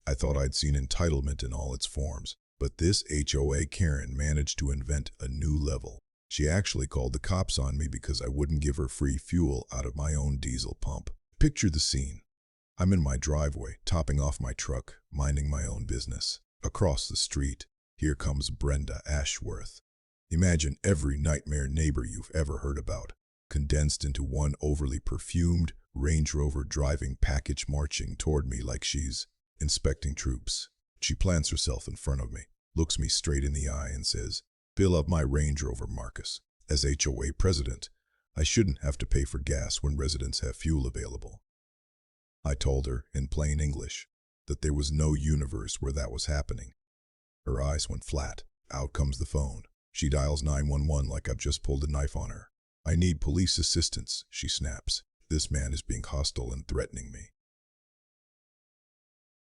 I thought I'd seen entitlement in all its forms, but this HOA Karen managed to invent a new level. She actually called the cops on me because I wouldn't give her free fuel out of my own diesel pump. Picture the scene. I'm in my driveway, topping off my truck, minding my own business. Across the street, here comes Brenda Ashworth. Imagine every nightmare neighbor you've ever heard about, condensed into one overly perfumed Range Rover driving package marching toward me like she's inspecting troops. She plants herself in front of me, looks me straight in the eye and says, "Fill up my Range Rover, Marcus. As HOA president, I shouldn't have to pay for gas when residents have fuel available." I told her, in plain English, that there was no universe where that was happening. Her eyes went flat. Out comes the phone. She dials 911 like I've just pulled a knife on her. "I need police assistance," she snaps. "This man is being hostile and threatening me."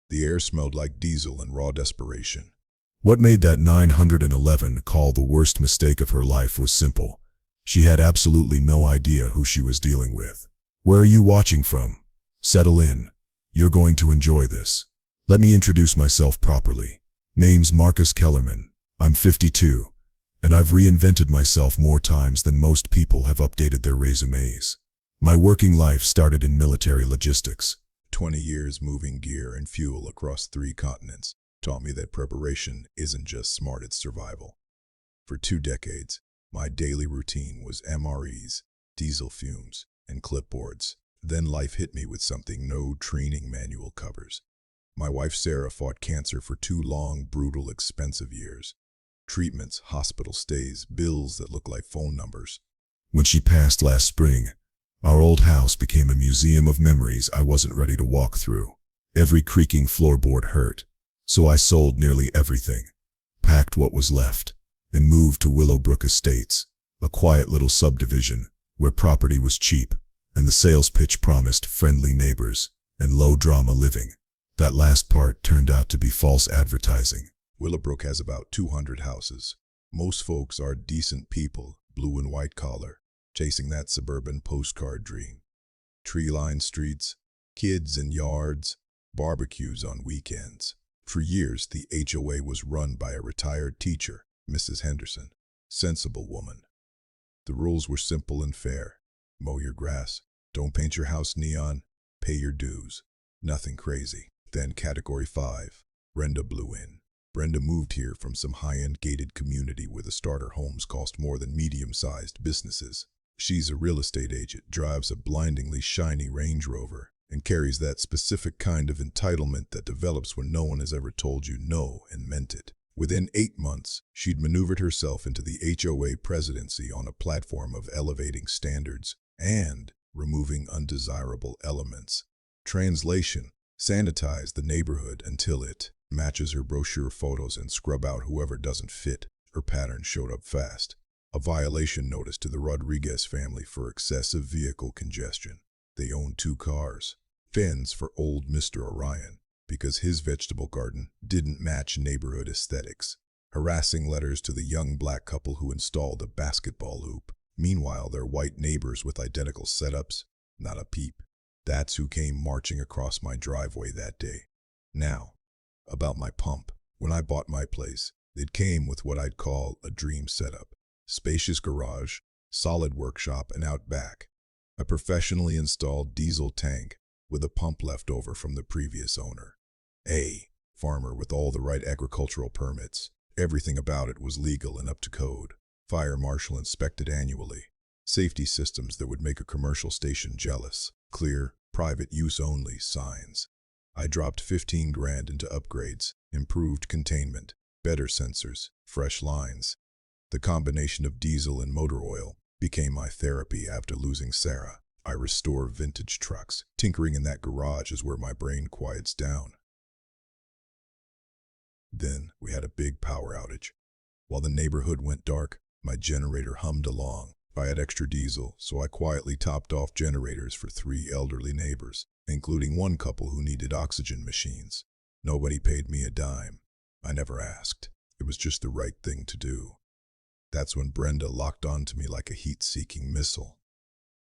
The air smelled like diesel and raw desperation. What made that 911 call the worst mistake of her life was simple. She had absolutely no idea who she was dealing with. "Where are you watching from? Settle in. You're going to enjoy this. Let me introduce myself properly. Name's Marcus Kellerman. I'm 52, and I've reinvented myself more times than most people have updated their resumes. My working life started in military logistics. 20 years moving gear and fuel across 3 continents taught me that preparation isn't just smart, it's survival. For 2 decades, my daily routine was MREs, diesel fumes, and clipboards. Then life hit me with something no training manual covers. My wife Sarah fought cancer for 2 long, brutal, expensive years. Treatments, hospital stays, bills that look like phone numbers. When she passed last spring, our old house became a museum of memories I wasn't ready to walk through. Every creaking floorboard hurt, so I sold nearly everything, packed what was left, and moved to Willowbrook Estates, a quiet little subdivision where property was cheap and the sales pitch promised friendly neighbors and low-drama living. That last part turned out to be false advertising. Willowbrook has about 200 houses. Most folks are decent people, blue and white collar, chasing that suburban postcard dream. Tree-lined streets, kids in yards, barbecues on weekends. For years, the HOA was run by a retired teacher, Mrs. Henderson. Sensible woman. The rules were simple and fair. Mow your grass. Don't paint your house neon. Pay your dues. Nothing crazy. Then Category 5. Brenda blew in. Brenda moved here from some high-end gated community where the starter homes cost more than medium-sized businesses. She's a real estate agent, drives a blindingly shiny Range Rover, and carries that specific kind of entitlement that develops when no one has ever told you no and meant it. Within 8 months, she'd maneuvered herself into the HOA presidency on a platform of elevating standards and removing undesirable elements. Translation: sanitize the neighborhood until it matches her brochure photos and scrub out whoever doesn't fit. Her pattern showed up fast. A violation notice to the Rodriguez family for excessive vehicle congestion. They own 2 cars. Fens for old Mr. Orion because his vegetable garden didn't match neighborhood aesthetics. Harassing letters to the young black couple who installed a basketball hoop. Meanwhile, their white neighbors with identical setups, not a peep. That's who came marching across my driveway that day. Now, about my pump. When I bought my place, it came with what I'd call a dream setup. Spacious garage, solid workshop, and out back, a professionally installed diesel tank with a pump left over from the previous owner. A farmer with all the right agricultural permits. Everything about it was legal and up to code. Fire marshal inspected annually. Safety systems that would make a commercial station jealous. Clear, private use only signs. I dropped 15 grand into upgrades, improved containment, better sensors, fresh lines. The combination of diesel and motor oil became my therapy after losing Sarah. I restore vintage trucks. Tinkering in that garage is where my brain quiets down. Then we had a big power outage. While the neighborhood went dark, my generator hummed along. I had extra diesel, so I quietly topped off generators for 3 elderly neighbors, including one couple who needed oxygen machines. Nobody paid me a dime. I never asked. It was just the right thing to do. That's when Brenda locked onto me like a heat-seeking missile.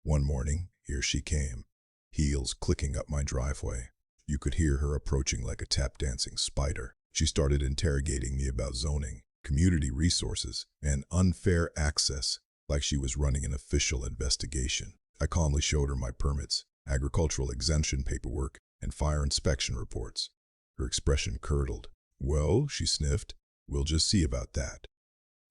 One morning, here she came, heels clicking up my driveway. You could hear her approaching like a tap-dancing spider. She started interrogating me about zoning, community resources, and unfair access, like she was running an official investigation. I calmly showed her my permits, agricultural exemption paperwork, and fire inspection reports. Her expression curdled. "Well," she sniffed, "we'll just see about that."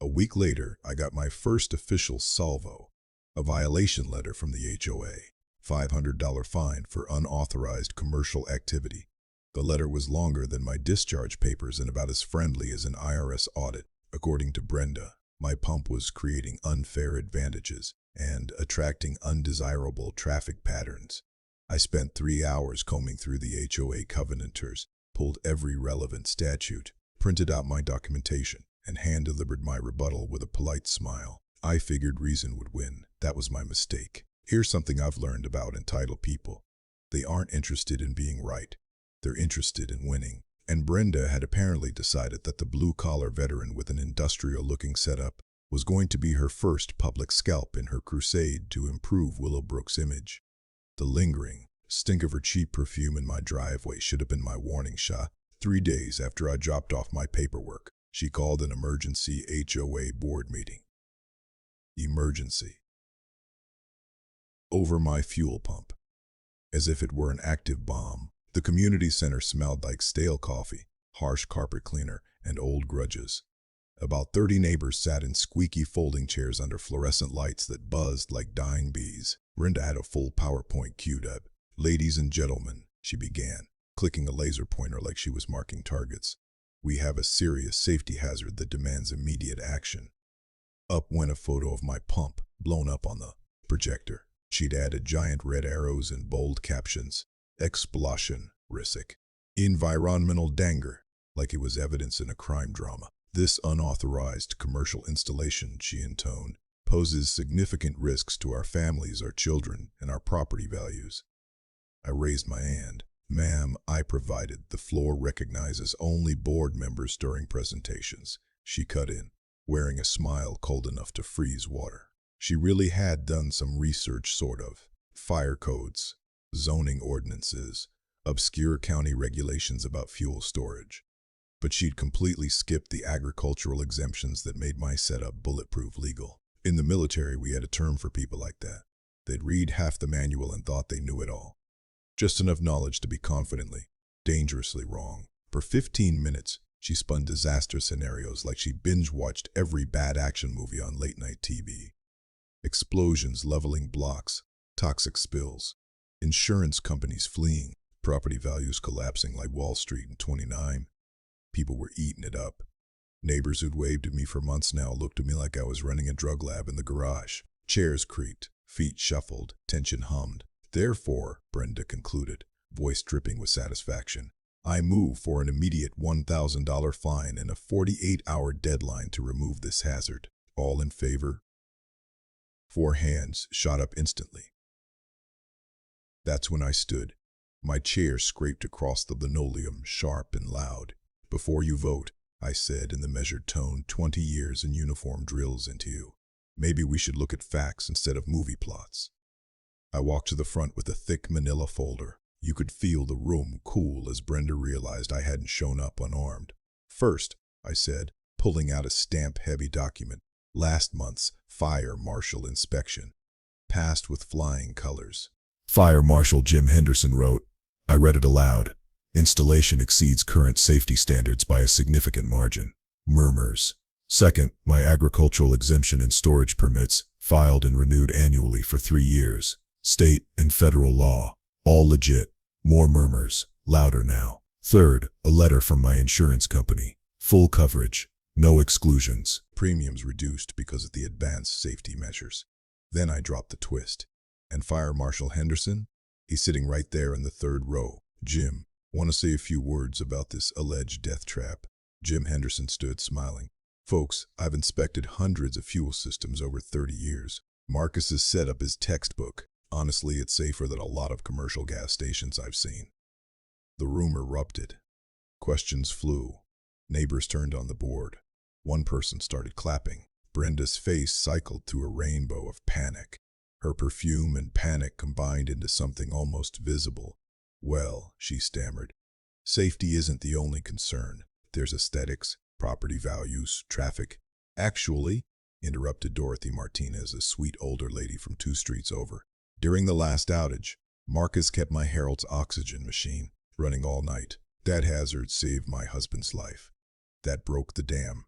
A week later, I got my first official salvo, a violation letter from the HOA, $500 fine for unauthorized commercial activity. The letter was longer than my discharge papers and about as friendly as an IRS audit. According to Brenda, my pump was creating unfair advantages and attracting undesirable traffic patterns. I spent 3 hours combing through the HOA covenanters, pulled every relevant statute, printed out my documentation, and hand-delivered my rebuttal with a polite smile. I figured reason would win. That was my mistake. Here's something I've learned about entitled people. They aren't interested in being right. They're interested in winning. And Brenda had apparently decided that the blue-collar veteran with an industrial-looking setup was going to be her first public scalp in her crusade to improve Willowbrook's image. The lingering stink of her cheap perfume in my driveway should have been my warning shot. 3 days after I dropped off my paperwork, she called an emergency HOA board meeting. Emergency. Over my fuel pump. As if it were an active bomb, the community center smelled like stale coffee, harsh carpet cleaner, and old grudges. About 30 neighbors sat in squeaky folding chairs under fluorescent lights that buzzed like dying bees. Brenda had a full PowerPoint queued up. "Ladies and gentlemen," she began, clicking a laser pointer like she was marking targets, "we have a serious safety hazard that demands immediate action." Up went a photo of my pump, blown up on the projector. She'd added giant red arrows and bold captions. "Explosion risk. Environmental danger," like it was evidence in a crime drama. "This unauthorized commercial installation," she intoned, "poses significant risks to our families, our children, and our property values." I raised my hand. "Ma'am, I provided. The floor recognizes only board members during presentations," she cut in, wearing a smile cold enough to freeze water. She really had done some research, sort of. Fire codes, zoning ordinances, obscure county regulations about fuel storage. But she'd completely skipped the agricultural exemptions that made my setup bulletproof legal. In the military, we had a term for people like that. They'd read half the manual and thought they knew it all. Just enough knowledge to be confidently, dangerously wrong. For 15 minutes, she spun disaster scenarios like she binge-watched every bad action movie on late-night TV. Explosions leveling blocks, toxic spills, insurance companies fleeing, property values collapsing like Wall Street in '29. People were eating it up. Neighbors who'd waved at me for months now looked at me like I was running a drug lab in the garage. Chairs creaked, feet shuffled, tension hummed. "Therefore," Brenda concluded, voice dripping with satisfaction, "I move for an immediate $1,000 fine and a 48-hour deadline to remove this hazard. All in favor?" 4 hands shot up instantly. That's when I stood. My chair scraped across the linoleum, sharp and loud. "Before you vote," I said in the measured tone 20 years in uniform drills into you, "maybe we should look at facts instead of movie plots." I walked to the front with a thick manila folder. You could feel the room cool as Brenda realized I hadn't shown up unarmed. "First," I said, pulling out a stamp-heavy document, "last month's fire marshal inspection. Passed with flying colors." Fire Marshal Jim Henderson wrote. I read it aloud. "Installation exceeds current safety standards by a significant margin." Murmurs. "Second, my agricultural exemption and storage permits, filed and renewed annually for 3 years. State and federal law. All legit." More murmurs, louder now. "Third, a letter from my insurance company. Full coverage, no exclusions." Premiums reduced because of the advanced safety measures. Then I dropped the twist. "And Fire Marshal Henderson? He's sitting right there in the 3rd row. Jim, want to say a few words about this alleged death trap?" Jim Henderson stood smiling. "Folks, I've inspected hundreds of fuel systems over 30 years. Marcus's setup is textbook. Honestly, it's safer than a lot of commercial gas stations I've seen." The room erupted. Questions flew. Neighbors turned on the board. One person started clapping. Brenda's face cycled through a rainbow of panic. Her perfume and panic combined into something almost visible, Well, she stammered, safety isn't the only concern. There's aesthetics, property values, traffic. Actually, interrupted Dorothy Martinez, a sweet older lady from 2 streets over. During the last outage, Marcus kept my Harold's oxygen machine running all night. That hazard saved my husband's life. That broke the dam.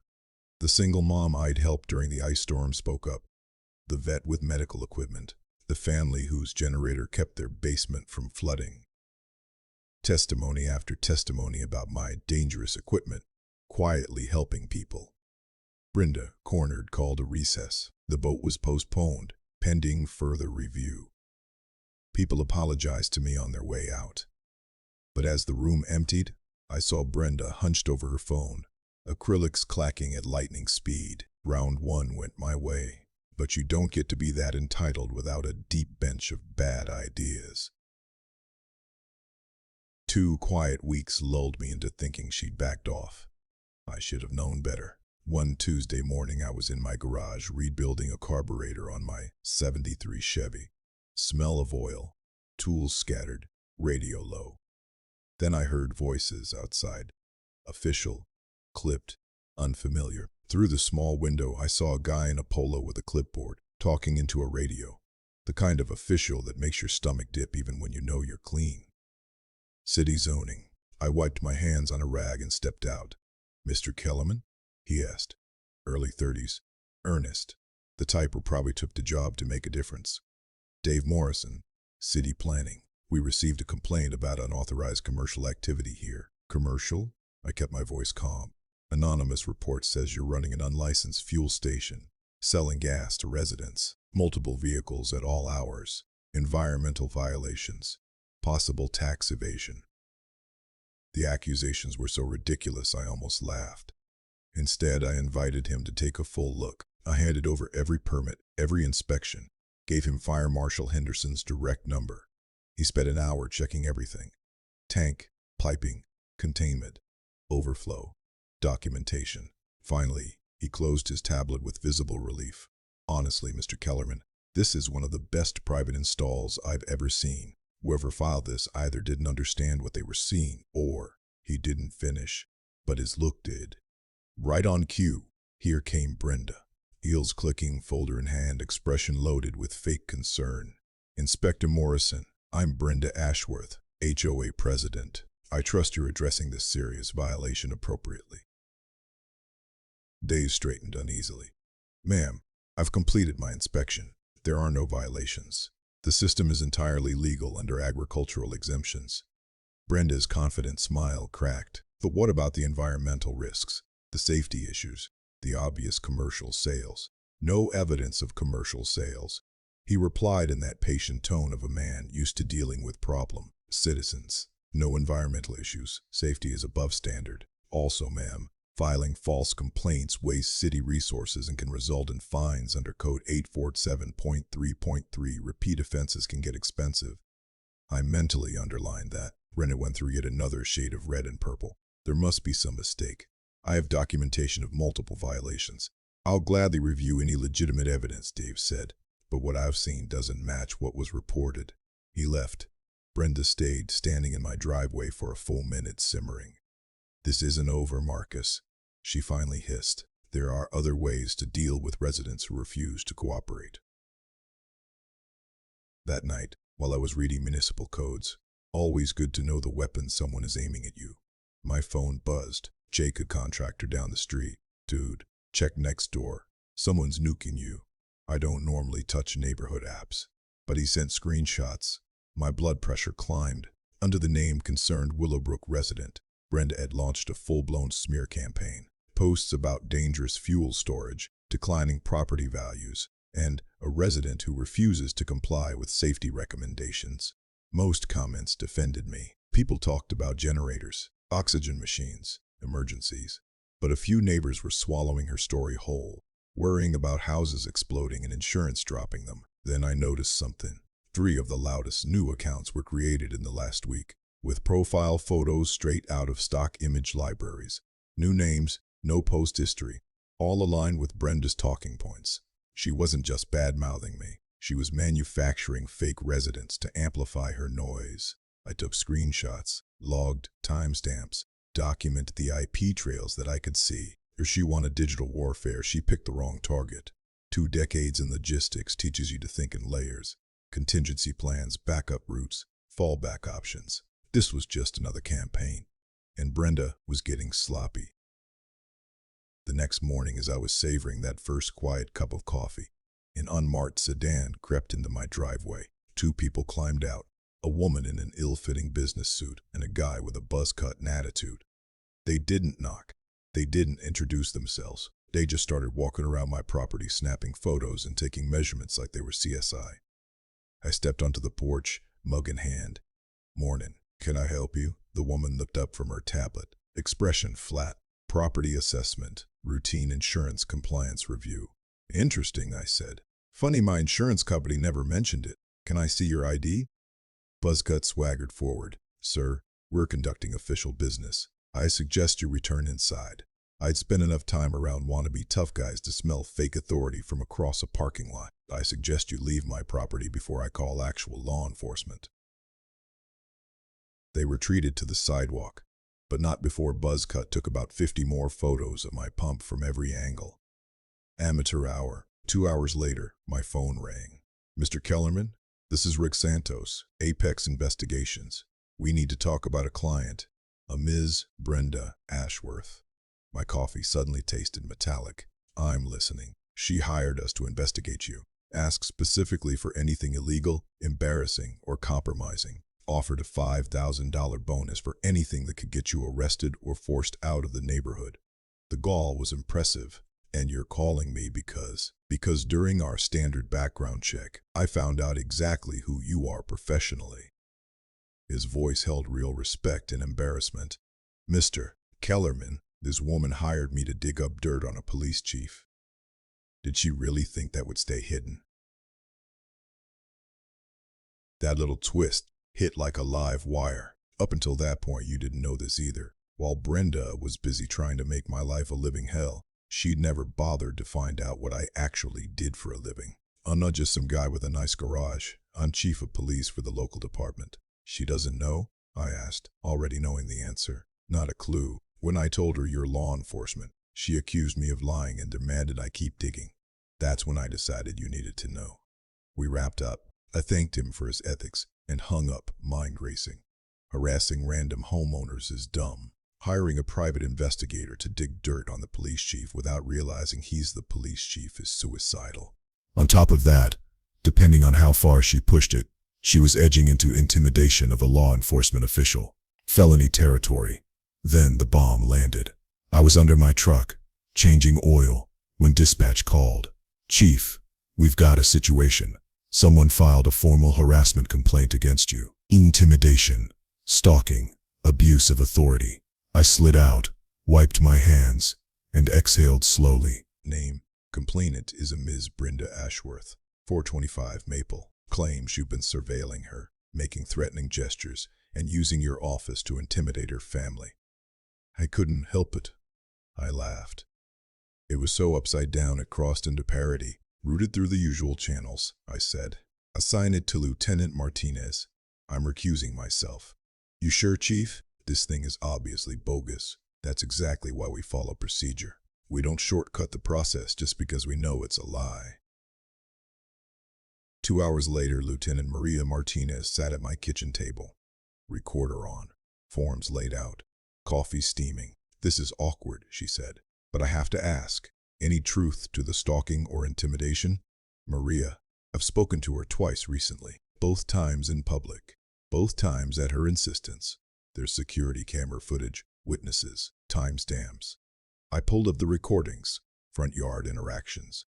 The single mom I'd helped during the ice storm spoke up. The vet with medical equipment. The family whose generator kept their basement from flooding. Testimony after testimony about my dangerous equipment, quietly helping people. Brenda, cornered, called a recess. The vote was postponed, pending further review. People apologized to me on their way out. But as the room emptied, I saw Brenda hunched over her phone, acrylics clacking at lightning speed. Round 1 went my way. But you don't get to be that entitled without a deep bench of bad ideas. 2 quiet weeks lulled me into thinking she'd backed off. I should have known better. One Tuesday morning I was in my garage rebuilding a carburetor on my '73 Chevy. Smell of oil, tools scattered, radio low. Then I heard voices outside. Official, clipped, unfamiliar. Through the small window I saw a guy in a polo with a clipboard, talking into a radio. The kind of official that makes your stomach dip even when you know you're clean. City zoning. I wiped my hands on a rag and stepped out. Mr. Kellerman? He asked. Early 30s. Earnest. The type who probably took the job to make a difference. Dave Morrison. City planning. We received a complaint about unauthorized commercial activity here. Commercial? I kept my voice calm. Anonymous report says you're running an unlicensed fuel station, selling gas to residents, multiple vehicles at all hours, environmental violations, possible tax evasion. The accusations were so ridiculous I almost laughed. Instead, I invited him to take a full look. I handed over every permit, every inspection, gave him Fire Marshal Henderson's direct number. He spent an hour checking everything. Tank, piping, containment, overflow, documentation. Finally, he closed his tablet with visible relief. Honestly, Mr. Kellerman, this is one of the best private installs I've ever seen. Whoever filed this either didn't understand what they were seeing, or he didn't finish, but his look did. Right on cue, here came Brenda. Heels clicking, folder in hand, expression loaded with fake concern. Inspector Morrison, I'm Brenda Ashworth, HOA President. I trust you're addressing this serious violation appropriately. Dave straightened uneasily. Ma'am, I've completed my inspection. There are no violations. The system is entirely legal under agricultural exemptions. Brenda's confident smile cracked. But what about the environmental risks, the safety issues, the obvious commercial sales? No evidence of commercial sales. He replied in that patient tone of a man used to dealing with problem citizens. No environmental issues. Safety is above standard. Also, ma'am, filing false complaints wastes city resources and can result in fines under Code 847.3.3. Repeat offenses can get expensive. I mentally underlined that. Brenda went through yet another shade of red and purple. There must be some mistake. I have documentation of multiple violations. I'll gladly review any legitimate evidence, Dave said, but what I've seen doesn't match what was reported. He left. Brenda stayed standing in my driveway for a full minute, simmering. This isn't over, Marcus, she finally hissed. There are other ways to deal with residents who refuse to cooperate. That night, while I was reading municipal codes, always good to know the weapon someone is aiming at you, my phone buzzed. Jake, a contractor down the street. Dude, check next door. Someone's nuking you. I don't normally touch neighborhood apps, but he sent screenshots. My blood pressure climbed. Under the name Concerned Willowbrook Resident, Brenda had launched a full-blown smear campaign. Posts about dangerous fuel storage, declining property values, and a resident who refuses to comply with safety recommendations. Most comments defended me. People talked about generators, oxygen machines, emergencies. But a few neighbors were swallowing her story whole, worrying about houses exploding and insurance dropping them. Then I noticed something. 3 of the loudest new accounts were created in the last week, with profile photos straight out of stock image libraries. New names, no post history, all aligned with Brenda's talking points. She wasn't just bad-mouthing me. She was manufacturing fake residents to amplify her noise. I took screenshots, logged timestamps, documented the IP trails that I could see. If she wanted digital warfare, she picked the wrong target. 2 decades in logistics teaches you to think in layers, contingency plans, backup routes, fallback options. This was just another campaign, and Brenda was getting sloppy. The next morning, as I was savoring that first quiet cup of coffee, an unmarked sedan crept into my driveway. 2 people climbed out, a woman in an ill-fitting business suit and a guy with a buzz-cut and attitude. They didn't knock. They didn't introduce themselves. They just started walking around my property, snapping photos and taking measurements like they were CSI. I stepped onto the porch, mug in hand. "Morning. Can I help you?" The woman looked up from her tablet. Expression flat. "Property assessment. Routine insurance compliance review." "Interesting," I said. "Funny, my insurance company never mentioned it. Can I see your ID?" Buzzcut swaggered forward. "Sir, we're conducting official business. I suggest you return inside. I'd spent enough time around wannabe tough guys to smell fake authority from across a parking lot. I suggest you leave my property before I call actual law enforcement." They retreated to the sidewalk, but not before Buzzcut took about 50 more photos of my pump from every angle. Amateur hour. 2 hours later, my phone rang. "Mr. Kellerman, this is Rick Santos, Apex Investigations. We need to talk about a client, a Ms. Brenda Ashworth." My coffee suddenly tasted metallic. "I'm listening. She hired us to investigate you. Ask specifically for anything illegal, embarrassing, or compromising. Offered a $5,000 bonus for anything that could get you arrested or forced out of the neighborhood." The gall was impressive. "And you're calling me because during our standard background check, I found out exactly who you are professionally." His voice held real respect and embarrassment. "Mr. Kellerman, this woman hired me to dig up dirt on a police chief. Did she really think that would stay hidden?" That little twist hit like a live wire. Up until that point, you didn't know this either. While Brenda was busy trying to make my life a living hell, she'd never bothered to find out what I actually did for a living. "I'm not just some guy with a nice garage. I'm chief of police for the local department." "She doesn't know?" I asked, already knowing the answer. "Not a clue. When I told her you're law enforcement, she accused me of lying and demanded I keep digging. That's when I decided you needed to know." We wrapped up. I thanked him for his ethics and hung up, mind racing. Harassing random homeowners is dumb. Hiring a private investigator to dig dirt on the police chief without realizing he's the police chief is suicidal. On top of that, depending on how far she pushed it, she was edging into intimidation of a law enforcement official. Felony territory. Then the bomb landed. I was under my truck, changing oil, when dispatch called. "Chief, we've got a situation. Someone filed a formal harassment complaint against you. Intimidation, stalking, abuse of authority." I slid out, wiped my hands, and exhaled slowly. "Name. Complainant is a Ms. Brenda Ashworth, 425 Maple. Claims you've been surveilling her, making threatening gestures, and using your office to intimidate her family." I couldn't help it. I laughed. It was so upside down it crossed into parody. "Routed through the usual channels," I said. "Assign it to Lieutenant Martinez. I'm recusing myself." "You sure, Chief? This thing is obviously bogus. That's exactly why we follow procedure. We don't shortcut the process just because we know it's a lie." 2 hours later, Lieutenant Maria Martinez sat at my kitchen table. Recorder on. Forms laid out. Coffee steaming. "This is awkward," she said. "But I have to ask. Any truth to the stalking or intimidation?" "Maria, I've spoken to her twice recently. Both times in public. Both times at her insistence. There's security camera footage, witnesses, timestamps. I pulled up the recordings, front yard interactions,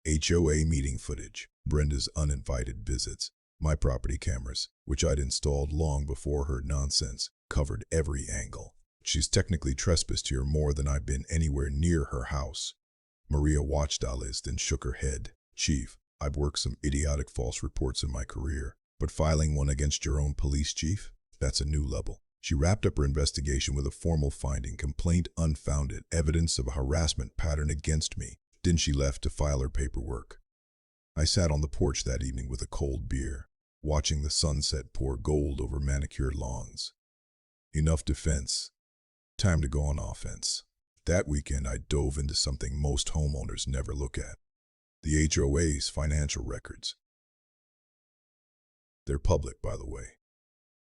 HOA meeting footage, Brenda's uninvited visits. My property cameras, which I'd installed long before her nonsense, covered every angle. She's technically trespassed here more than I've been anywhere near her house." Maria watched Alice, then shook her head. "Chief, I've worked some idiotic false reports in my career, but filing one against your own police chief? That's a new level." She wrapped up her investigation with a formal finding, complaint unfounded, evidence of a harassment pattern against me. Then she left to file her paperwork. I sat on the porch that evening with a cold beer. watching the sunset pour gold over manicured lawns. Enough defense. Time to go on offense. That weekend, I dove into something most homeowners never look at: the HOA's financial records. They're public, by the way,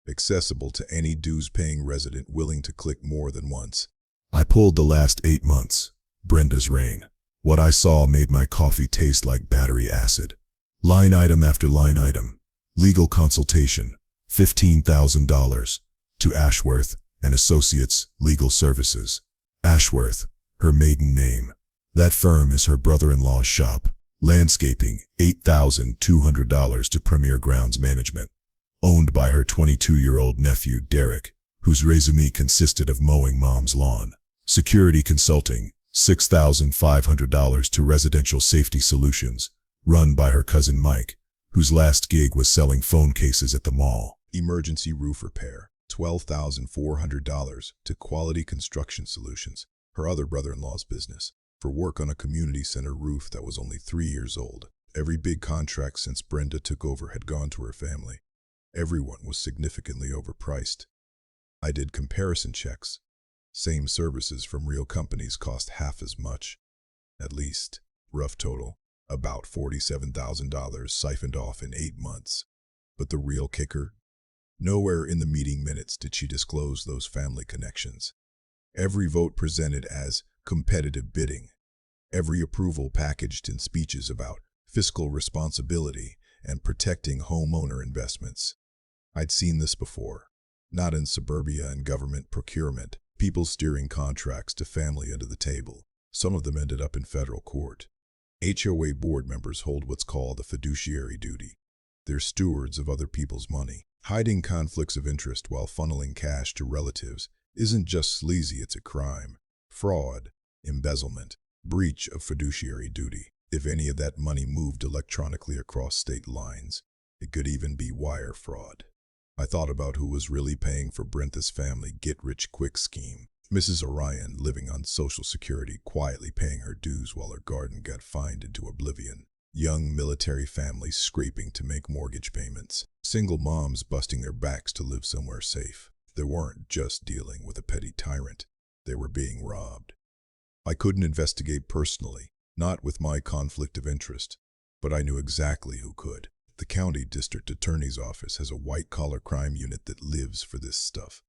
accessible to any dues-paying resident willing to click more than once. I pulled the last 8 months, Brenda's reign. What I saw made my coffee taste like battery acid. Line item after line item. Legal consultation, $15,000. To Ashworth and Associates Legal Services. Ashworth, her maiden name. That firm is her brother-in-law's shop. Landscaping, $8,200 to Premier Grounds Management. Owned by her 22-year-old nephew, Derek, whose resume consisted of mowing mom's lawn. Security consulting, $6,500 to Residential Safety Solutions, run by her cousin Mike, whose last gig was selling phone cases at the mall. Emergency roof repair, $12,400 to Quality Construction Solutions, her other brother-in-law's business, for work on a community center roof that was only 3 years old. Every big contract since Brenda took over had gone to her family. Everyone was significantly overpriced. I did comparison checks. Same services from real companies cost half as much. At least, rough total, about $47,000 siphoned off in 8 months. But the real kicker? Nowhere in the meeting minutes did she disclose those family connections. Every vote presented as competitive bidding. Every approval packaged in speeches about fiscal responsibility and protecting homeowner investments. I'd seen this before, not in suburbia and government procurement. People steering contracts to family under the table. Some of them ended up in federal court. HOA board members hold what's called a fiduciary duty. They're stewards of other people's money. Hiding conflicts of interest while funneling cash to relatives isn't just sleazy, it's a crime. Fraud, embezzlement, breach of fiduciary duty. If any of that money moved electronically across state lines, it could even be wire fraud. I thought about who was really paying for Brenda's family get-rich-quick scheme. Mrs. Orion, living on Social Security, quietly paying her dues while her garden got fined into oblivion. Young military families scraping to make mortgage payments. Single moms busting their backs to live somewhere safe. They weren't just dealing with a petty tyrant. They were being robbed. I couldn't investigate personally, not with my conflict of interest, but I knew exactly who could. The county district attorney's office has a white-collar crime unit that lives for this stuff.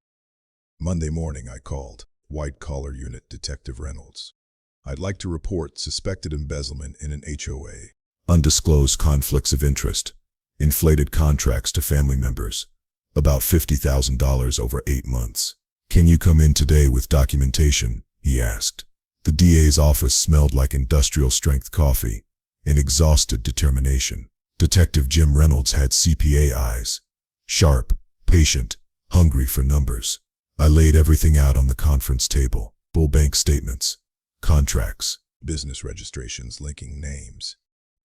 Monday morning I called. White-collar unit Detective Reynolds. I'd like to report suspected embezzlement in an HOA. Undisclosed conflicts of interest. Inflated contracts to family members. About $50,000 over 8 months. Can you come in today with documentation? He asked. The DA's office smelled like industrial-strength coffee and exhausted determination. Detective Jim Reynolds had CPA eyes. Sharp, patient, hungry for numbers. I laid everything out on the conference table. Full bank statements, contracts, business registrations linking names,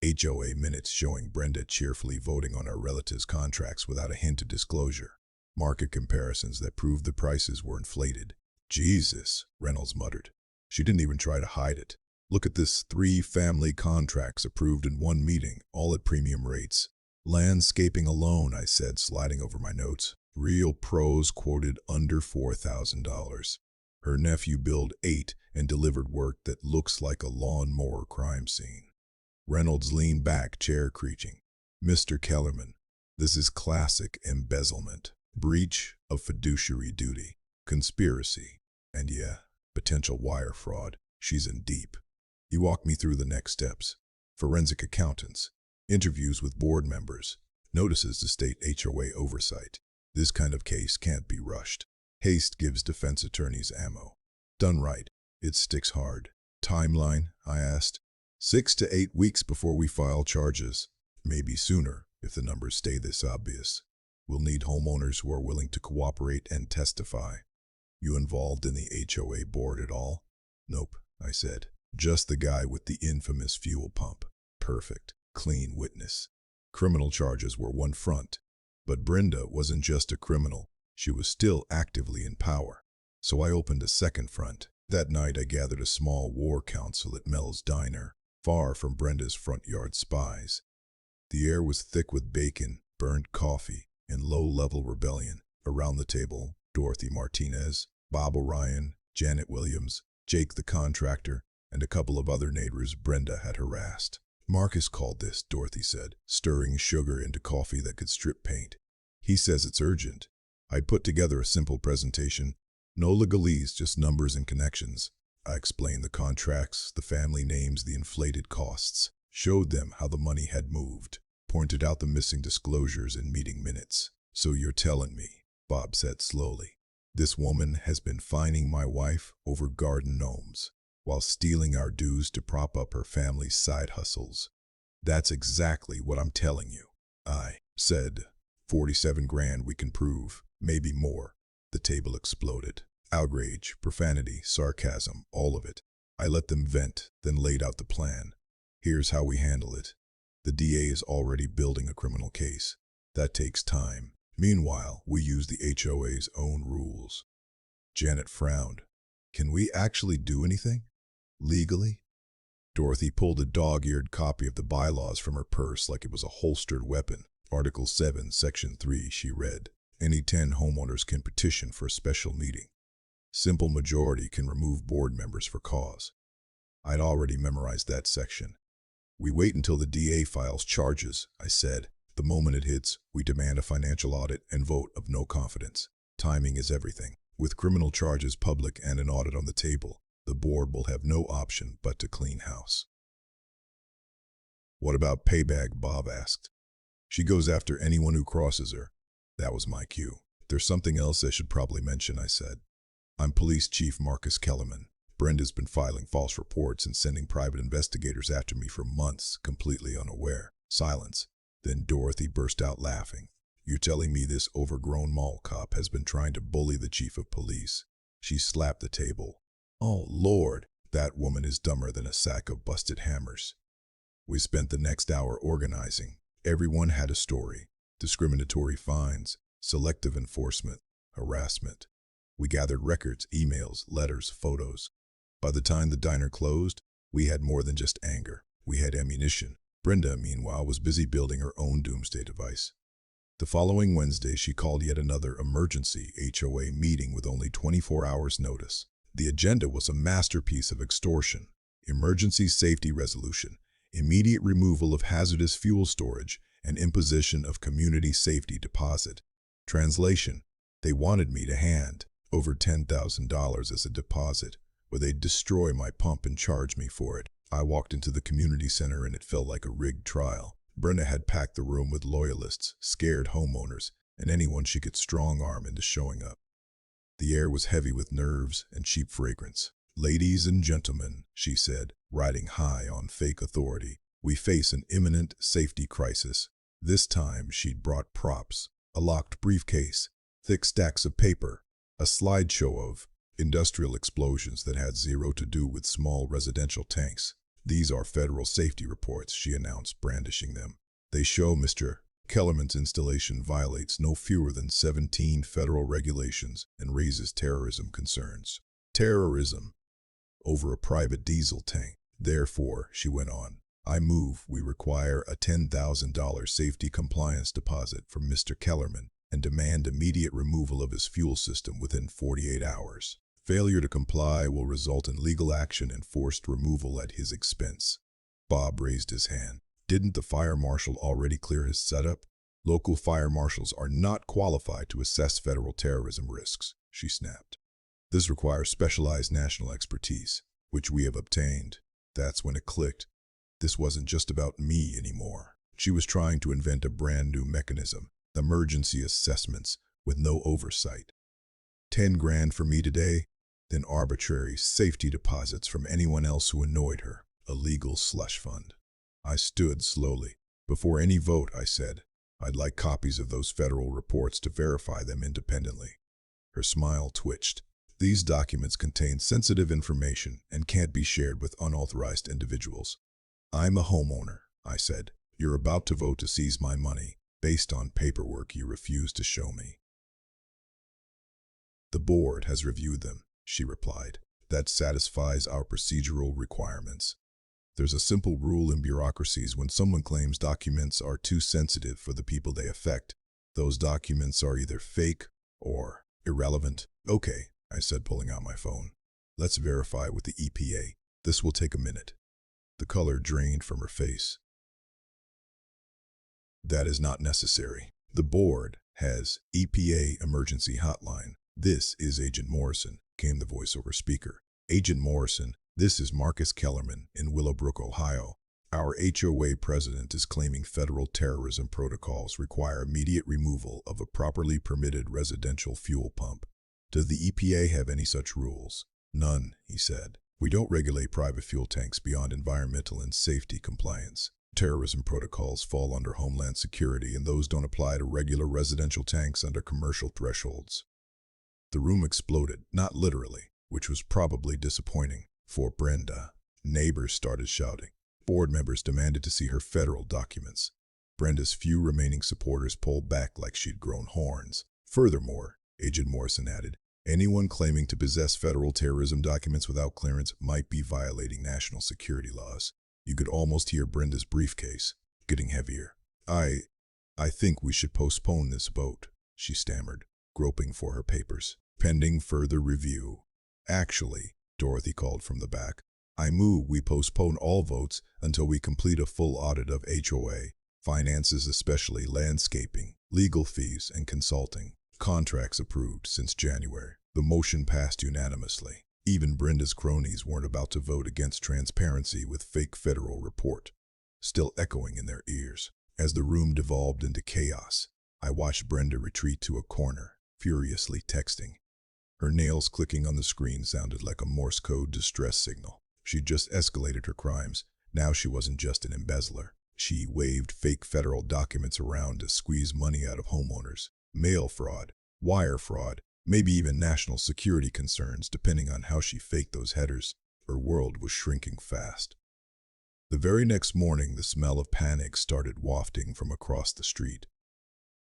HOA minutes showing Brenda cheerfully voting on her relatives' contracts without a hint of disclosure, market comparisons that proved the prices were inflated. Jesus, Reynolds muttered. She didn't even try to hide it. Look at this: 3 family contracts approved in one meeting, all at premium rates. Landscaping alone, I said, sliding over my notes. Real pros quoted under $4,000. Her nephew billed 8 and delivered work that looks like a lawnmower crime scene. Reynolds leaned back, chair creaking. Mr. Kellerman, this is classic embezzlement, breach of fiduciary duty, conspiracy, and yeah, potential wire fraud. She's in deep. He walked me through the next steps. Forensic accountants, interviews with board members, notices to state HOA oversight. This kind of case can't be rushed. Haste gives defense attorneys ammo. Done right, it sticks hard. Timeline, I asked. 6 to 8 weeks before we file charges. Maybe sooner, if the numbers stay this obvious. We'll need homeowners who are willing to cooperate and testify. You involved in the HOA board at all? Nope, I said. Just the guy with the infamous fuel pump. Perfect, clean witness. Criminal charges were one front, but Brenda wasn't just a criminal. She was still actively in power. So I opened a second front. That night I gathered a small war council at Mel's Diner, far from Brenda's front yard spies. The air was thick with bacon, burnt coffee, and low-level rebellion. Around the table, Dorothy Martinez, Bob O'Ryan, Janet Williams, Jake the contractor, and a couple of other neighbors Brenda had harassed. Marcus called this, Dorothy said, stirring sugar into coffee that could strip paint. He says it's urgent. I put together a simple presentation. No legalese, just numbers and connections. I explained the contracts, the family names, the inflated costs, showed them how the money had moved, pointed out the missing disclosures in meeting minutes. So you're telling me, Bob said slowly, this woman has been fining my wife over garden gnomes, while stealing our dues to prop up her family's side hustles. That's exactly what I'm telling you. I said, 47 grand we can prove, maybe more. The table exploded. Outrage, profanity, sarcasm, all of it. I let them vent, then laid out the plan. Here's how we handle it. The DA is already building a criminal case. That takes time. Meanwhile, we use the HOA's own rules. Janet frowned. Can we actually do anything? Legally? Dorothy pulled a dog-eared copy of the bylaws from her purse like it was a holstered weapon. Article 7, Section 3, she read. Any 10 homeowners can petition for a special meeting. Simple majority can remove board members for cause. I'd already memorized that section. We wait until the DA files charges, I said. The moment it hits, we demand a financial audit and vote of no confidence. Timing is everything. With criminal charges public and an audit on the table, the board will have no option but to clean house. What about payback? Bob asked. She goes after anyone who crosses her. That was my cue. There's something else I should probably mention, I said. I'm Police Chief Marcus Kellerman. Brenda's been filing false reports and sending private investigators after me for months, completely unaware. Silence. Then Dorothy burst out laughing. You're telling me this overgrown mall cop has been trying to bully the chief of police? She slapped the table. Oh, Lord, that woman is dumber than a sack of busted hammers. We spent the next hour organizing. Everyone had a story. Discriminatory fines, selective enforcement, harassment. We gathered records, emails, letters, photos. By the time the diner closed, we had more than just anger. We had ammunition. Brenda, meanwhile, was busy building her own doomsday device. The following Wednesday, she called yet another emergency HOA meeting with only 24 hours' notice. The agenda was a masterpiece of extortion, emergency safety resolution, immediate removal of hazardous fuel storage, and imposition of community safety deposit. Translation: they wanted me to hand over $10,000 as a deposit, or they'd destroy my pump and charge me for it. I walked into the community center and it felt like a rigged trial. Brenda had packed the room with loyalists, scared homeowners, and anyone she could strong-arm into showing up. The air was heavy with nerves and cheap fragrance. Ladies and gentlemen, she said, riding high on fake authority, we face an imminent safety crisis. This time she'd brought props, a locked briefcase, thick stacks of paper, a slideshow of industrial explosions that had zero to do with small residential tanks. These are federal safety reports, she announced, brandishing them. They show Mr. Kellerman's installation violates no fewer than 17 federal regulations and raises terrorism concerns. Terrorism over a private diesel tank. Therefore, she went on, I move we require a $10,000 safety compliance deposit from Mr. Kellerman and demand immediate removal of his fuel system within 48 hours. Failure to comply will result in legal action and forced removal at his expense. Bob raised his hand. Didn't the fire marshal already clear his setup? Local fire marshals are not qualified to assess federal terrorism risks, she snapped. This requires specialized national expertise, which we have obtained. That's when it clicked. This wasn't just about me anymore. She was trying to invent a brand new mechanism, emergency assessments, with no oversight. 10 grand for me today, then arbitrary safety deposits from anyone else who annoyed her, a legal slush fund. I stood slowly. Before any vote, I said, I'd like copies of those federal reports to verify them independently. Her smile twitched. These documents contain sensitive information and can't be shared with unauthorized individuals. I'm a homeowner, I said. You're about to vote to seize my money based on paperwork you refuse to show me. The board has reviewed them, she replied. That satisfies our procedural requirements. There's a simple rule in bureaucracies: when someone claims documents are too sensitive for the people they affect, those documents are either fake or irrelevant. Okay, I said, pulling out my phone. Let's verify with the EPA. This will take a minute. The color drained from her face. That is not necessary. The board has EPA emergency hotline. This is Agent Morrison, came the voice over speaker. Agent Morrison, this is Marcus Kellerman in Willowbrook, Ohio. Our HOA president is claiming federal terrorism protocols require immediate removal of a properly permitted residential fuel pump. Does the EPA have any such rules? None, he said. We don't regulate private fuel tanks beyond environmental and safety compliance. Terrorism protocols fall under Homeland Security, and those don't apply to regular residential tanks under commercial thresholds. The room exploded, not literally, which was probably disappointing for Brenda. Neighbors started shouting. Board members demanded to see her federal documents. Brenda's few remaining supporters pulled back like she'd grown horns. Furthermore, Agent Morrison added, anyone claiming to possess federal terrorism documents without clearance might be violating national security laws. You could almost hear Brenda's briefcase getting heavier. I think we should postpone this vote, she stammered, groping for her papers. Pending further review. Actually, Dorothy called from the back, I move we postpone all votes until we complete a full audit of HOA, finances, especially landscaping, legal fees, and consulting. Contracts approved since January. The motion passed unanimously. Even Brenda's cronies weren't about to vote against transparency with fake federal report, still echoing in their ears. As the room devolved into chaos, I watched Brenda retreat to a corner, furiously texting. Her nails clicking on the screen sounded like a Morse code distress signal. She'd just escalated her crimes. Now she wasn't just an embezzler. She waved fake federal documents around to squeeze money out of homeowners. Mail fraud, wire fraud, maybe even national security concerns, depending on how she faked those headers. Her world was shrinking fast. The very next morning, the smell of panic started wafting from across the street.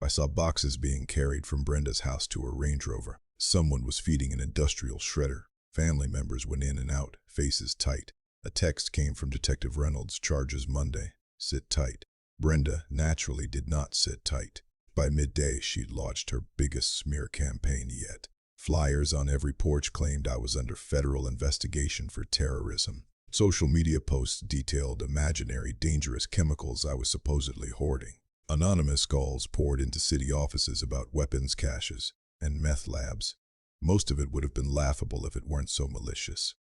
I saw boxes being carried from Brenda's house to her Range Rover. Someone was feeding an industrial shredder. Family members went in and out, faces tight. A text came from Detective Reynolds, charges Monday. Sit tight. Brenda naturally did not sit tight. By midday, she'd launched her biggest smear campaign yet. Flyers on every porch claimed I was under federal investigation for terrorism. Social media posts detailed imaginary dangerous chemicals I was supposedly hoarding. Anonymous calls poured into city offices about weapons caches and meth labs. Most of it would have been laughable if it weren't so malicious.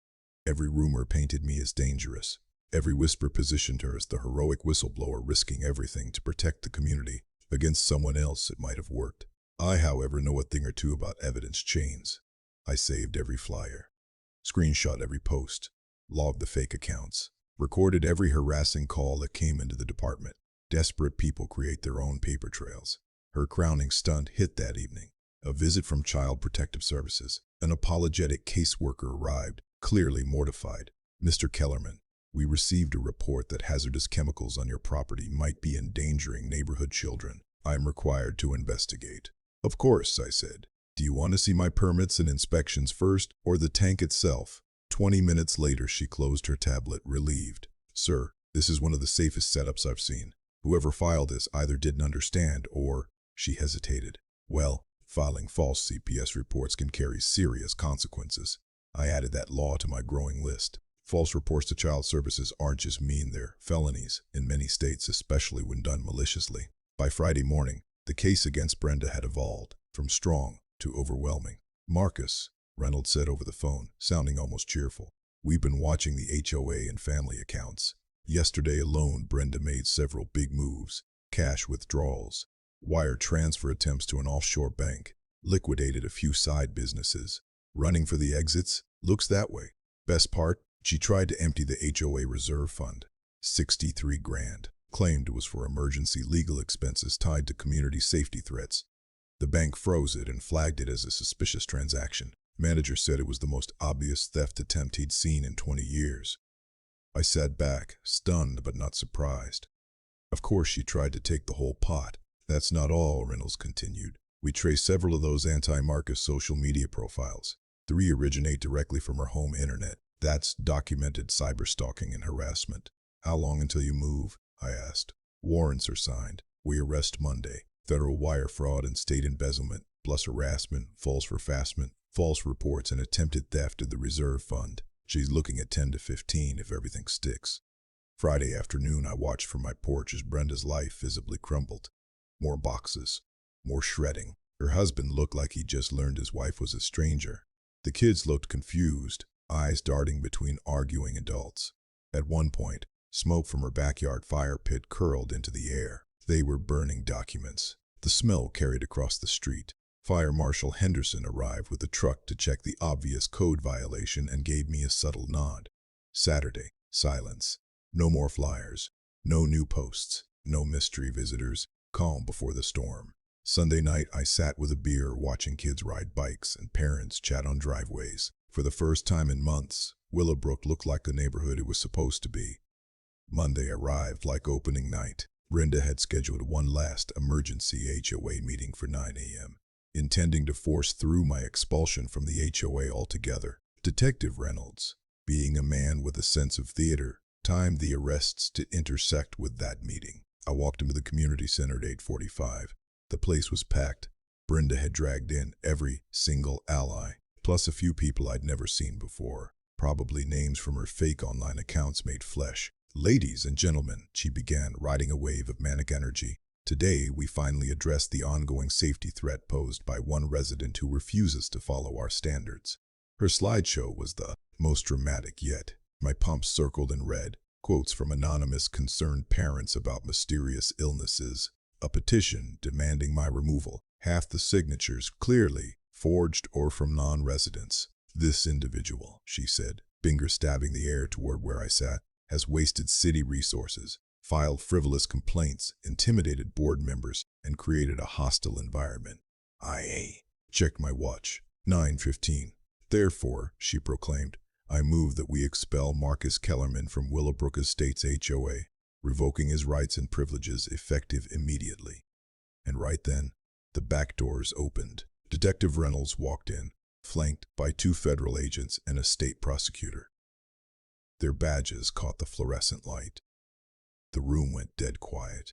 Every rumor painted me as dangerous. Every whisper positioned her as the heroic whistleblower risking everything to protect the community. Against someone else, it might have worked. I, however, know a thing or two about evidence chains. I saved every flyer, screenshot every post, logged the fake accounts, recorded every harassing call that came into the department. Desperate people create their own paper trails. Her crowning stunt hit that evening. A visit from Child Protective Services. An apologetic caseworker arrived, clearly mortified. Mr. Kellerman, we received a report that hazardous chemicals on your property might be endangering neighborhood children. I'm required to investigate. Of course, I said. Do you want to see my permits and inspections first, or the tank itself? 20 minutes later, she closed her tablet, relieved. Sir, this is one of the safest setups I've seen. Whoever filed this either didn't understand or, she hesitated. Well, filing false CPS reports can carry serious consequences. I added that law to my growing list. False reports to child services aren't just mean, they're felonies in many states, especially when done maliciously. By Friday morning, the case against Brenda had evolved from strong to overwhelming. Marcus, Reynolds said over the phone, sounding almost cheerful. We've been watching the HOA and family accounts. Yesterday alone, Brenda made several big moves. Cash withdrawals, wire transfer attempts to an offshore bank, liquidated a few side businesses. Running for the exits? Looks that way. Best part? She tried to empty the HOA reserve fund. 63 grand. Claimed it was for emergency legal expenses tied to community safety threats. The bank froze it and flagged it as a suspicious transaction. Manager said it was the most obvious theft attempt he'd seen in 20 years. I sat back, stunned but not surprised. Of course she tried to take the whole pot. That's not all, Reynolds continued. We traced several of those anti-Marcus social media profiles. 3 originate directly from her home internet. That's documented cyberstalking and harassment. How long until you move? I asked. Warrants are signed. We arrest Monday. Federal wire fraud and state embezzlement, plus harassment, false refascment, false reports, and attempted theft of the reserve fund. She's looking at 10 to 15 if everything sticks. Friday afternoon, I watched from my porch as Brenda's life visibly crumbled. More boxes, more shredding. Her husband looked like he just learned his wife was a stranger. The kids looked confused, eyes darting between arguing adults. At one point, smoke from her backyard fire pit curled into the air. They were burning documents. The smell carried across the street. Fire Marshal Henderson arrived with a truck to check the obvious code violation and gave me a subtle nod. Saturday, silence. No more flyers. No new posts. No mystery visitors. Calm before the storm. Sunday night, I sat with a beer watching kids ride bikes and parents chat on driveways. For the first time in months, Willowbrook looked like the neighborhood it was supposed to be. Monday arrived like opening night. Brenda had scheduled one last emergency HOA meeting for 9 a.m., intending to force through my expulsion from the HOA altogether. Detective Reynolds, being a man with a sense of theater, timed the arrests to intersect with that meeting. I walked into the community center at 8:45. The place was packed. Brenda had dragged in every single ally, plus a few people I'd never seen before, probably names from her fake online accounts made flesh. Ladies and gentlemen, she began, riding a wave of manic energy. Today, we finally addressed the ongoing safety threat posed by one resident who refuses to follow our standards. Her slideshow was the most dramatic yet. My pumps circled in red, quotes from anonymous concerned parents about mysterious illnesses, a petition demanding my removal, half the signatures clearly forged or from non-residents. This individual, she said, finger stabbing the air toward where I sat, has wasted city resources, filed frivolous complaints, intimidated board members, and created a hostile environment. I checked my watch. 9:15. Therefore, she proclaimed, I move that we expel Marcus Kellerman from Willowbrook Estates HOA, revoking his rights and privileges effective immediately. And right then, the back doors opened. Detective Reynolds walked in, flanked by 2 federal agents and a state prosecutor. Their badges caught the fluorescent light. The room went dead quiet.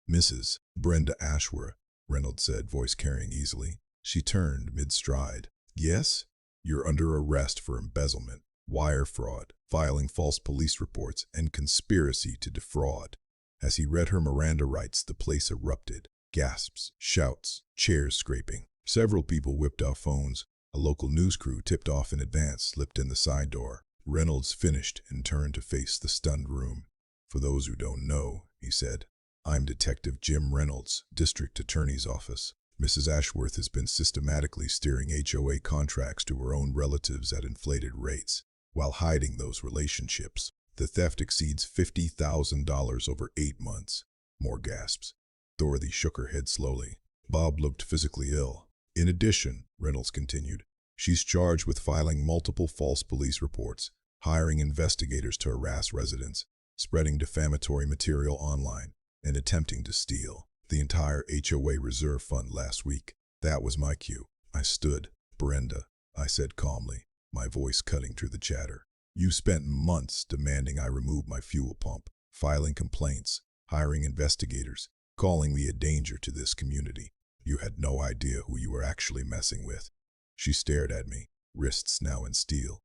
Mrs. Brenda Ashworth, Reynolds said, voice carrying easily. She turned mid-stride. Yes? You're under arrest for embezzlement, wire fraud, filing false police reports, and conspiracy to defraud. As he read her Miranda rights, the place erupted. Gasps, shouts, chairs scraping. Several people whipped out phones. A local news crew, tipped off in advance, slipped in the side door. Reynolds finished and turned to face the stunned room. For those who don't know, he said, I'm Detective Jim Reynolds, District Attorney's Office. Mrs. Ashworth has been systematically steering HOA contracts to her own relatives at inflated rates, while hiding those relationships. The theft exceeds $50,000 over 8 months. More gasps. Dorothy shook her head slowly. Bob looked physically ill. In addition, Reynolds continued, she's charged with filing multiple false police reports, hiring investigators to harass residents, spreading defamatory material online, and attempting to steal the entire HOA reserve fund last week. That was my cue. I stood. Brenda, I said calmly, my voice cutting through the chatter. You spent months demanding I remove my fuel pump, filing complaints, hiring investigators, calling me a danger to this community. You had no idea who you were actually messing with. She stared at me, wrists now in steel.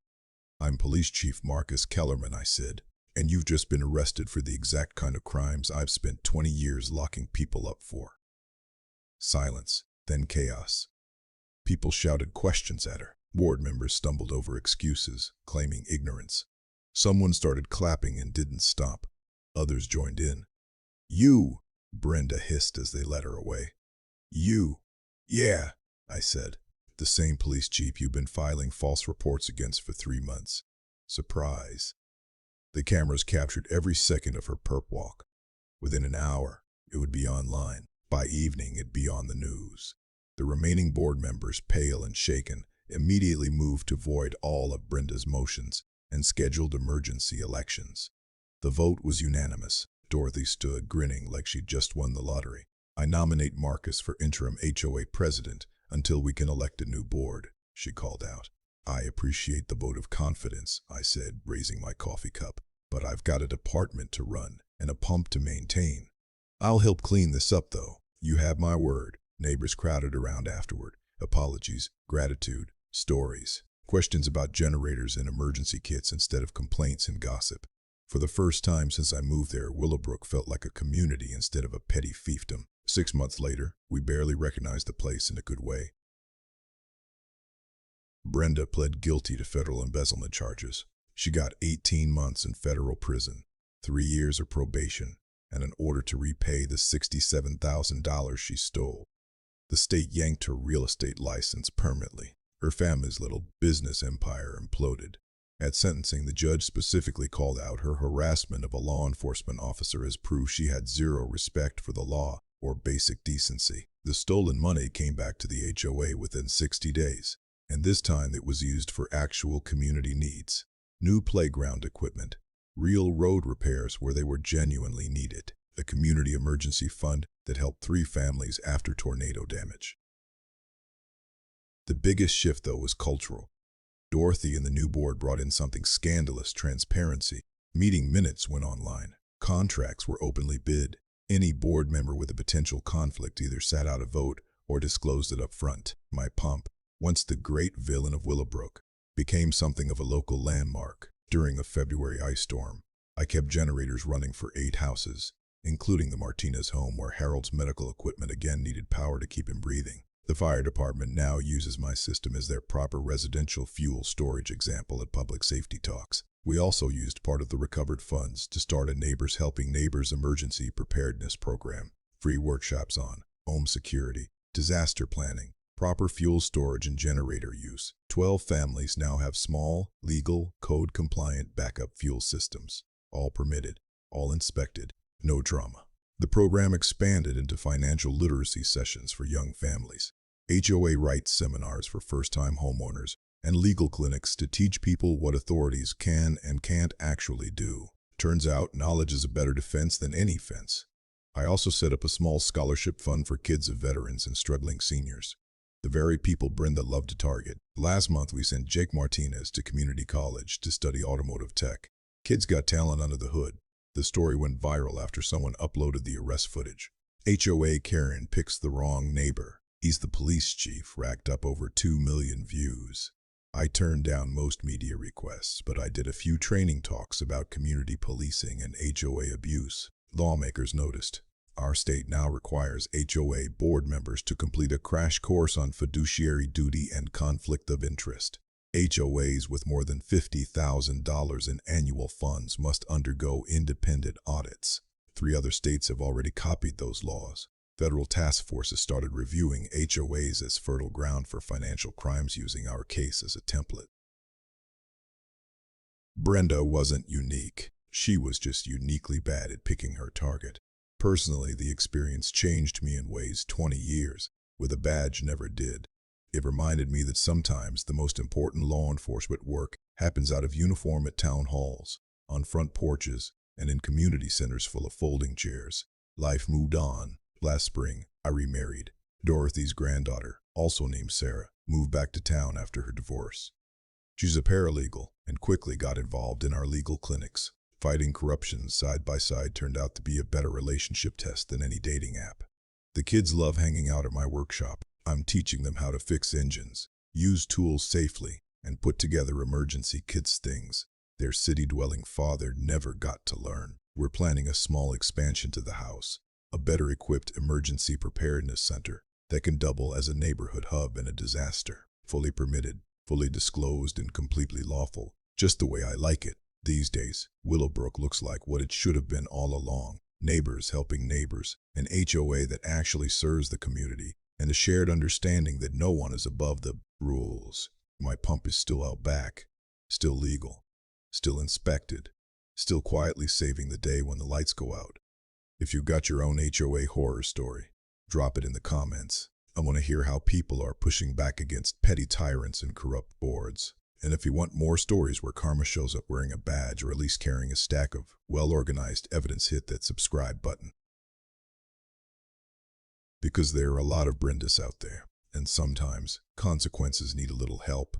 I'm Police Chief Marcus Kellerman, I said, and you've just been arrested for the exact kind of crimes I've spent 20 years locking people up for. Silence, then chaos. People shouted questions at her. Board members stumbled over excuses, claiming ignorance. Someone started clapping and didn't stop. Others joined in. You, Brenda hissed as they led her away. You. Yeah, I said. The same police chief you've been filing false reports against for 3 months. Surprise. The cameras captured every second of her perp walk. Within an hour, it would be online. By evening, it'd be on the news. The remaining board members, pale and shaken, immediately moved to void all of Brenda's motions and scheduled emergency elections. The vote was unanimous. Dorothy stood, grinning like she'd just won the lottery. I nominate Marcus for interim HOA president until we can elect a new board, she called out. I appreciate the vote of confidence, I said, raising my coffee cup, but I've got a department to run and a pump to maintain. I'll help clean this up, though. You have my word. Neighbors crowded around afterward. Apologies, gratitude, stories, questions about generators and emergency kits instead of complaints and gossip. For the first time since I moved there, Willowbrook felt like a community instead of a petty fiefdom. 6 months later, we barely recognized the place in a good way. Brenda pled guilty to federal embezzlement charges. She got 18 months in federal prison, 3 years of probation, and an order to repay the $67,000 she stole. The state yanked her real estate license permanently. Her family's little business empire imploded. At sentencing, the judge specifically called out her harassment of a law enforcement officer as proof she had zero respect for the law or basic decency. The stolen money came back to the HOA within 60 days, and this time it was used for actual community needs. New playground equipment, real road repairs where they were genuinely needed, a community emergency fund that helped 3 families after tornado damage. The biggest shift, though, was cultural. Dorothy and the new board brought in something scandalous: transparency. Meeting minutes went online. Contracts were openly bid. Any board member with a potential conflict either sat out a vote or disclosed it up front. My pump, once the great villain of Willowbrook, became something of a local landmark. During a February ice storm, I kept generators running for 8 houses, including the Martinez home where Harold's medical equipment again needed power to keep him breathing. The fire department now uses my system as their proper residential fuel storage example at public safety talks. We also used part of the recovered funds to start a Neighbors Helping Neighbors emergency preparedness program. Free workshops on home security, disaster planning, proper fuel storage and generator use. 12 families now have small, legal, code-compliant backup fuel systems. All permitted, all inspected, no drama. The program expanded into financial literacy sessions for young families, HOA rights seminars for first-time homeowners, and legal clinics to teach people what authorities can and can't actually do. Turns out, knowledge is a better defense than any fence. I also set up a small scholarship fund for kids of veterans and struggling seniors, the very people Brenda loved to target. Last month, we sent Jake Martinez to community college to study automotive tech. Kids got talent under the hood. The story went viral after someone uploaded the arrest footage. HOA Karen picks the wrong neighbor. He's the police chief, racked up over 2 million views. I turned down most media requests, but I did a few training talks about community policing and HOA abuse. Lawmakers noticed. Our state now requires HOA board members to complete a crash course on fiduciary duty and conflict of interest. HOAs with more than $50,000 in annual funds must undergo independent audits. 3 other states have already copied those laws. Federal task forces started reviewing HOAs as fertile ground for financial crimes, using our case as a template. Brenda wasn't unique. She was just uniquely bad at picking her target. Personally, the experience changed me in ways 20 years with a badge never did. It reminded me that sometimes the most important law enforcement work happens out of uniform at town halls, on front porches, and in community centers full of folding chairs. Life moved on. Last spring, I remarried. Dorothy's granddaughter, also named Sarah, moved back to town after her divorce. She's a paralegal and quickly got involved in our legal clinics. Fighting corruption side by side turned out to be a better relationship test than any dating app. The kids love hanging out at my workshop. I'm teaching them how to fix engines, use tools safely, and put together emergency kits, things their city-dwelling father never got to learn. We're planning a small expansion to the house, a better-equipped emergency preparedness center that can double as a neighborhood hub in a disaster. Fully permitted, fully disclosed, and completely lawful, just the way I like it. These days, Willowbrook looks like what it should have been all along: Neighbors Helping Neighbors, an HOA that actually serves the community, and a shared understanding that no one is above the rules. My pump is still out back, still legal, still inspected, still quietly saving the day when the lights go out. If you've got your own HOA horror story, drop it in the comments. I want to hear how people are pushing back against petty tyrants and corrupt boards. And if you want more stories where karma shows up wearing a badge or at least carrying a stack of well-organized evidence, hit that subscribe button. Because there are a lot of Brendas out there, and sometimes consequences need a little help.